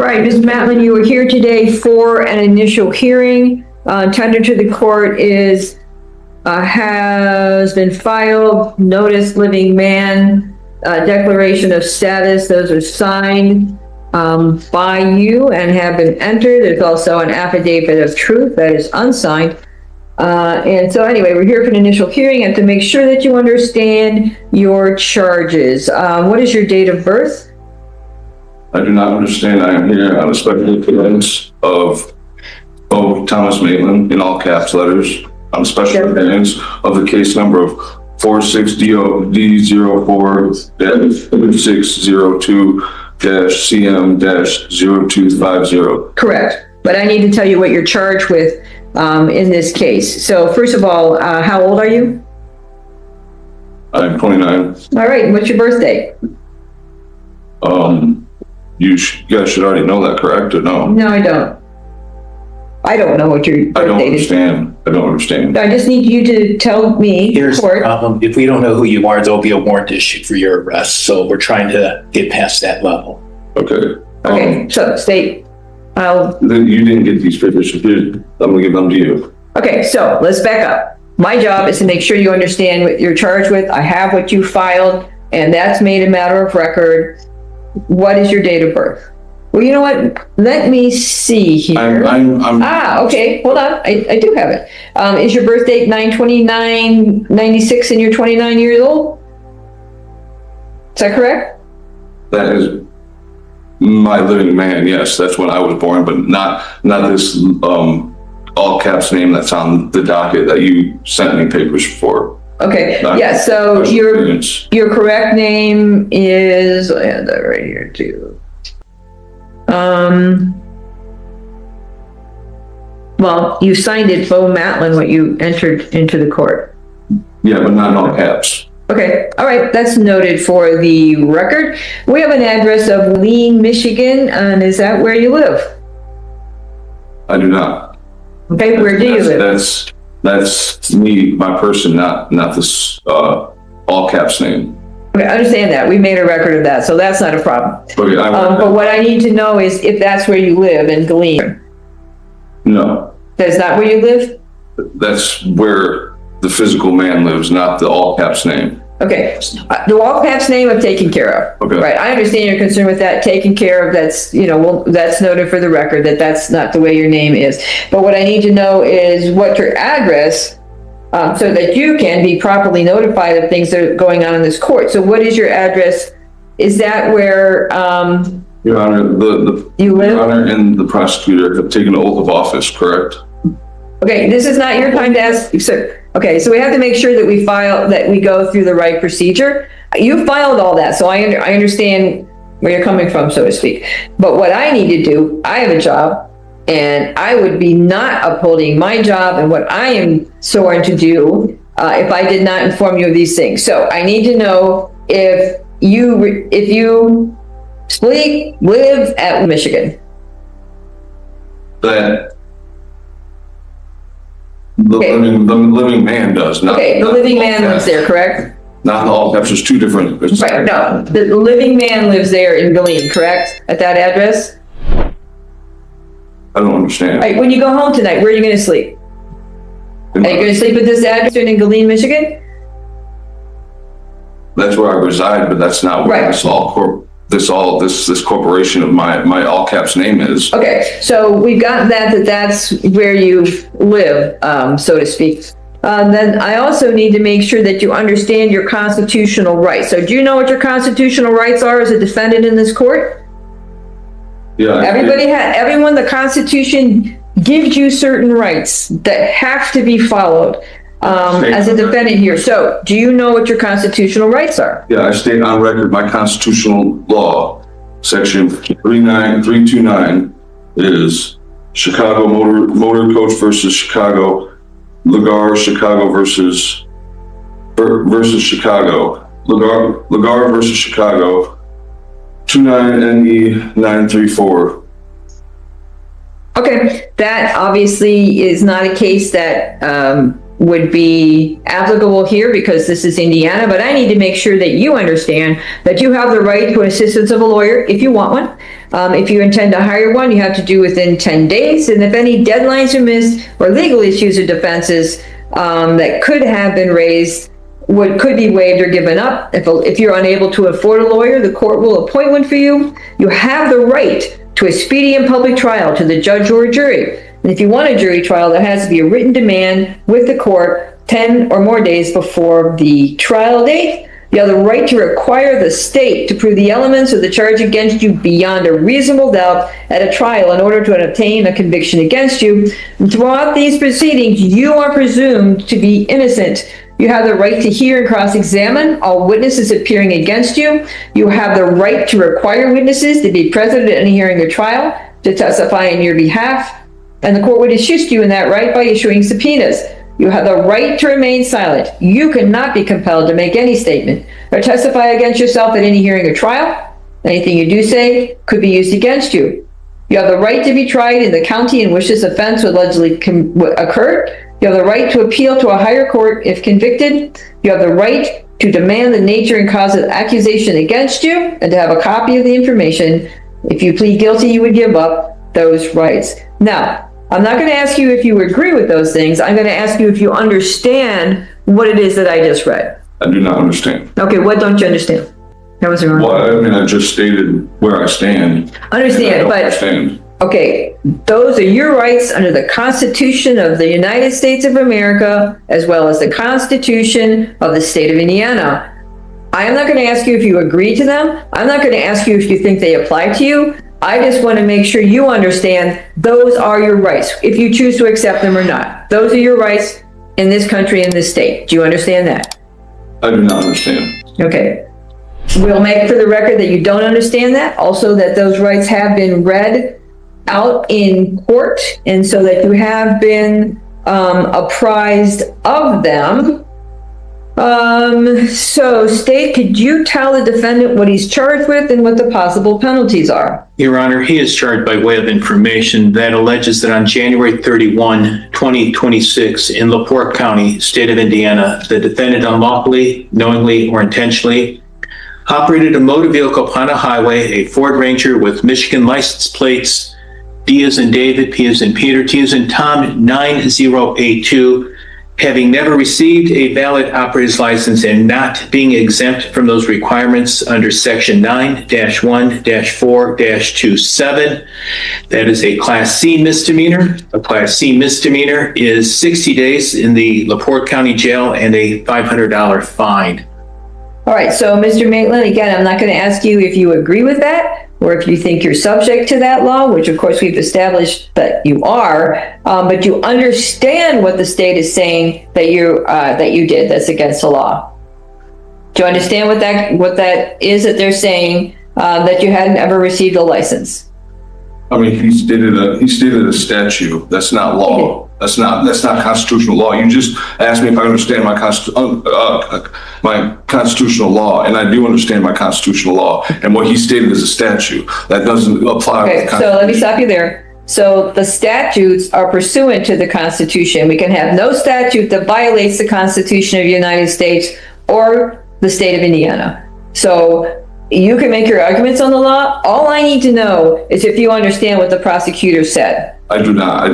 Right, Ms. Matlin, you are here today for an initial hearing. Tender to the court has been filed, notice living man, declaration of status. Those are signed by you and have been entered. There's also an affidavit of truth that is unsigned. And so anyway, we're here for an initial hearing and to make sure that you understand your charges. What is your date of birth? I do not understand. I am here on a special appearance of Thomas Maitland, in all caps letters, on special appearance of the case number of 46D04-602-CM-0250. Correct. But I need to tell you what you're charged with in this case. So first of all, how old are you? I'm 29. All right. What's your birthday? You guys should already know that, correct, or no? No, I don't. I don't know what your birthday is. I don't understand. I just need you to tell me. Here's the problem. If we don't know who you are, there'll be a warrant issued for your arrest. So we're trying to get past that level. Okay. Okay, so state. You didn't get these papers. I'm gonna give them to you. Okay, so let's back up. My job is to make sure you understand what you're charged with. I have what you filed, and that's made a matter of record. What is your date of birth? Well, you know what? Let me see here. Okay. Hold on. I do have it. Is your birth date 9/29/96 and you're 29 years old? Is that correct? That is my living man. Yes, that's when I was born, but not this all caps name that's on the docket that you sent me papers for. Okay. Yeah. So your correct name is, I have that right here too. Well, you signed it, Bo Matlin, when you entered into the court. Yeah, but not in all caps. Okay. All right. That's noted for the record. We have an address of Lean, Michigan. And is that where you live? I do not. Okay. Where do you live? That's me, my person, not this all caps name. Okay, I understand that. We made a record of that, so that's not a problem. Okay, but what I need to know is if that's where you live in Galean. No. That's not where you live? That's where the physical man lives, not the all caps name. Okay, the all caps name I've taken care of. Okay. Right, I understand your concern with that, taken care of. That's, that's noted for the record that that's not the way your name is. But what I need to know is what your address, so that you can be properly notified of things that are going on in this court. So what is your address? Is that where, Your Honor, you live? Your Honor and the prosecutor have taken an oath of office, correct? Okay, this is not your time to ask, sir. Okay, so we have to make sure that we go through the right procedure. You filed all that, so I understand where you're coming from, so to speak. But what I need to do, I have a job, and I would be not upholding my job and what I am sworn to do if I did not inform you of these things. So I need to know if you live at Michigan. That the living man does not. Okay, the living man lives there, correct? Not the all caps. There's two different. Right, no, the living man lives there in Galean, correct? At that address? I don't understand. All right, when you go home tonight, where are you going to sleep? Are you going to sleep at this address in Galean, Michigan? That's where I reside, but that's not where this corporation of my all caps name is. Okay, so we've got that's where you live, so to speak. Then I also need to make sure that you understand your constitutional rights. So do you know what your constitutional rights are as a defendant in this court? Yeah. Everyone, the Constitution gives you certain rights that have to be followed as a defendant here. So do you know what your constitutional rights are? Yeah, I state on record my constitutional law, section 329 is Chicago Motor Coach versus Chicago, Lagar Chicago versus Chicago, Lagar versus Chicago, 29NE934. Okay, that obviously is not a case that would be applicable here because this is Indiana, but I need to make sure that you understand that you have the right to assistance of a lawyer if you want one. If you intend to hire one, you have to do within 10 days. And if any deadlines are missed or legal issues or defenses that could have been raised could be waived or given up. If you're unable to afford a lawyer, the court will appoint one for you. You have the right to a speedy and public trial to the judge or jury. And if you want a jury trial, there has to be a written demand with the court 10 or more days before the trial date. You have the right to require the state to prove the elements of the charge against you beyond a reasonable doubt at a trial in order to obtain a conviction against you. And throughout these proceedings, you are presumed to be innocent. You have the right to hear and cross-examine all witnesses appearing against you. You have the right to require witnesses to be present at any hearing or trial to testify on your behalf. And the court would assist you in that right by issuing subpoenas. You have the right to remain silent. You cannot be compelled to make any statement or testify against yourself at any hearing or trial. Anything you do say could be used against you. You have the right to be tried in the county in which this offense allegedly occurred. You have the right to appeal to a higher court if convicted. You have the right to demand the nature and cause of accusation against you and to have a copy of the information. If you plead guilty, you would give up those rights. Now, I'm not going to ask you if you agree with those things. I'm going to ask you if you understand what it is that I just read. I do not understand. Okay, what don't you understand? That was wrong. Well, I mean, I just stated where I stand. Understand, but Understand. okay, those are your rights under the Constitution of the United States of America, as well as the Constitution of the state of Indiana. I am not going to ask you if you agree to them. I'm not going to ask you if you think they apply to you. I just want to make sure you understand those are your rights, if you choose to accept them or not. Those are your rights in this country, in this state. Do you understand that? I do not understand. Okay. We'll make for the record that you don't understand that. Also, that those rights have been read out in court, and so that you have been apprised of them. So, State, could you tell the defendant what he's charged with and what the possible penalties are? Your Honor, he is charged by way of information that alleges that on January 31, 2026, in LaPorte County, state of Indiana, the defendant unlawfully, knowingly, or intentionally operated a motor vehicle upon a highway, a Ford Ranger with Michigan license plates D as in David, P as in Peter, T as in Tom, 9082, having never received a valid operator's license and not being exempt from those requirements under Section 9-1-4-27. That is a Class C misdemeanor. A Class C misdemeanor is 60 days in the LaPorte County Jail and a $500 fine. All right, so Mr. Maitland, again, I'm not going to ask you if you agree with that or if you think you're subject to that law, which of course we've established that you are, but you understand what the state is saying that you did that's against the law. Do you understand what that is that they're saying, that you hadn't ever received a license? I mean, he stated a statute. That's not law. That's not constitutional law. You just asked me if I understand my constitutional law, and I do understand my constitutional law. And what he stated is a statute that doesn't apply. Okay, so let me stop you there. So the statutes are pursuant to the Constitution. We can have no statute that violates the Constitution of the United States or the state of Indiana. So you can make your arguments on the law. All I need to know is if you understand what the prosecutor said. I do not. I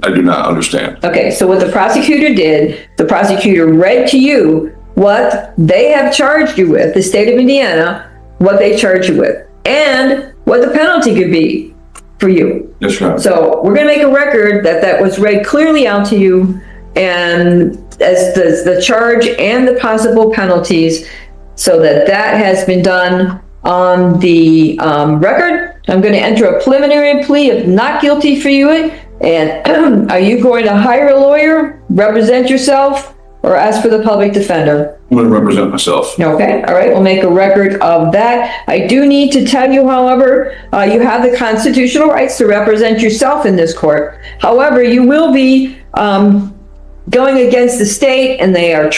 do not understand. Okay, so what the prosecutor did, the prosecutor read to you what they have charged you with, the state of Indiana, what they charged you with, and what the penalty could be for you. That's right. So we're going to make a record that was read clearly out to you, and as the charge and the possible penalties, so that has been done on the record. I'm going to enter a preliminary plea of not guilty for you. And are you going to hire a lawyer, represent yourself, or ask for the public defender? I'm going to represent myself. Okay, all right, we'll make a record of that. I do need to tell you, however, you have the constitutional rights to represent yourself in this court. However, you will be going against the state, and they are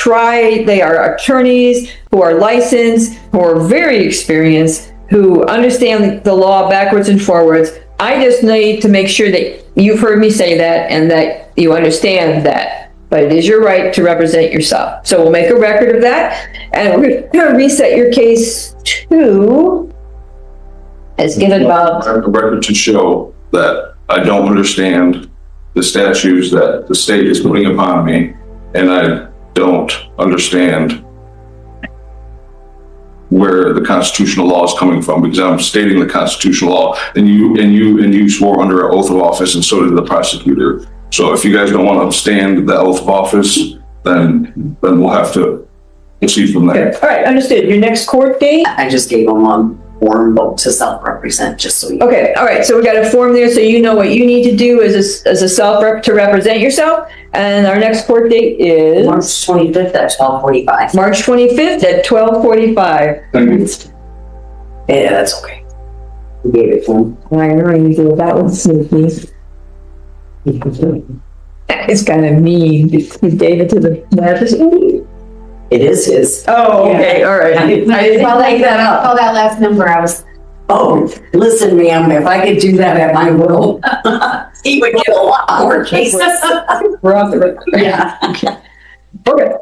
attorneys who are licensed, who are very experienced, who understand the law backwards and forwards. I just need to make sure that you've heard me say that and that you understand that. but it is your right to represent yourself. So we'll make a record of that, and we're going to reset your case to, as given Bob. I have a record to show that I don't understand the statutes that the state is putting upon me, and I don't understand where the constitutional law is coming from, because I'm stating the constitutional law, and you swore under an oath of office, and so did the prosecutor. So if you guys don't want to stand the oath of office, then we'll have to proceed from there. Okay. All right, understood. Your next court date? I just gave them a form vote to self-represent, just so you. Okay, all right, so we got a form there, so you know what you need to do as a self-rep to represent yourself. And our next court date is? March 25th at 12:45. March 25th at 12:45. Thank you. Yeah, that's okay. We gave it to them. I know you do that one sneaky. It's kind of mean. You gave it to the magistrate. It is his. Oh, okay, all right. I didn't make that up. Oh, that last number, I was, Oh, listen, ma'am, if I could do that at my will, he would get a lot more cases. We're off the record. Yeah. Okay,